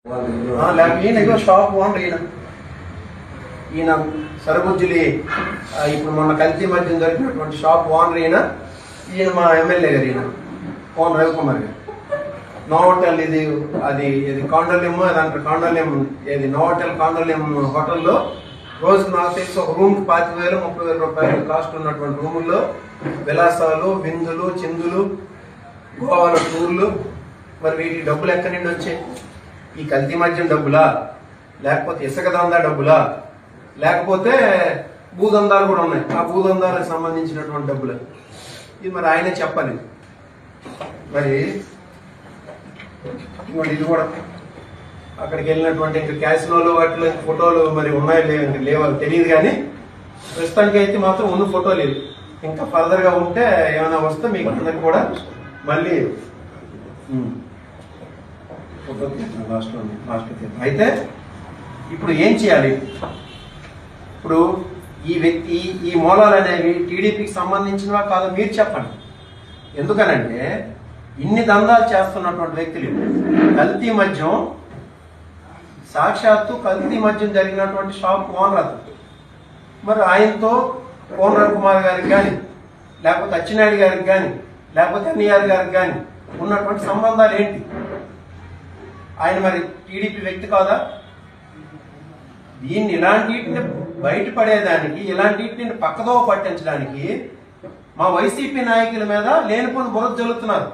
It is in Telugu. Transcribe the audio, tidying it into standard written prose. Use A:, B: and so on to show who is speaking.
A: ఈయన షాప్ ఓనర్ ఈయన సరబుజ్జులి ఇప్పుడు మొన్న కల్తీ మధ్యం జరిగినటువంటి షాప్ ఓనర్ ఈయన మా ఎమ్మెల్యే గారు ఈయన కోన రవికుమార్ గారు. నోవోటెల్ ఇది కాండోలియం అదంటారు. కాండోలియం నోవోటెల్ కాండోలియం హోటల్లో రోజుకు నాకు తెలిసి ఒక రూమ్ 25,000-30,000 రూపాయలు కాస్ట్ ఉన్నటువంటి రూముల్లో విలాసాలు, విందులు, చిందులు, గోవాల టూర్లు. మరి వీటికి డబ్బులు ఎక్కడి నుండి వచ్చాయి? ఈ కల్తీ మద్యం డబ్బులా, లేకపోతే ఇసుక దందా డబ్బులా, లేకపోతే భూదందాలు కూడా ఉన్నాయి, ఆ భూదందాలకు సంబంధించినటువంటి డబ్బులు? ఇది మరి ఆయనే చెప్పాలి. మరి ఇది కూడా అక్కడికి వెళ్ళినటువంటి ఇంకా క్యాసినోలు వాటిలో ఫోటోలు మరి ఉన్నాయో లేవో తెలియదు, కానీ ప్రస్తుతానికి అయితే మాత్రం ఉన్న ఫోటో లేదు. ఇంకా ఫర్దర్ గా ఉంటే ఏమైనా వస్తే మీకు అందరికి కూడా మళ్ళీ అయితే ఇప్పుడు ఏం చేయాలి? ఇప్పుడు ఈ వ్యక్తి ఈ మూలాలు అనేవి టీడీపీకి సంబంధించినవా కాదో మీరు చెప్పండి. ఎందుకనంటే ఇన్ని దందాలు చేస్తున్నటువంటి వ్యక్తులు కల్తీ మద్యం, సాక్షాత్తు కల్తీ మద్యం జరిగినటువంటి షాప్ ఓనర్ అతను. మరి ఆయనతో కోన రవికుమార్ గారికి కానీ, లేకపోతే అచ్చినాయుడు గారికి కానీ, లేకపోతే ఎన్ఈఆర్ గారికి కానీ ఉన్నటువంటి సంబంధాలు ఏంటి? ఆయన మరి టీడీపీ వ్యక్తి కాదా? దీన్ని ఇలాంటిని బయటపడేదానికి, ఇలాంటిని పక్కదోవ పట్టించడానికి మా వైసీపీ నాయకుల మీద లేనిపోని బురద జల్లుతున్నారు.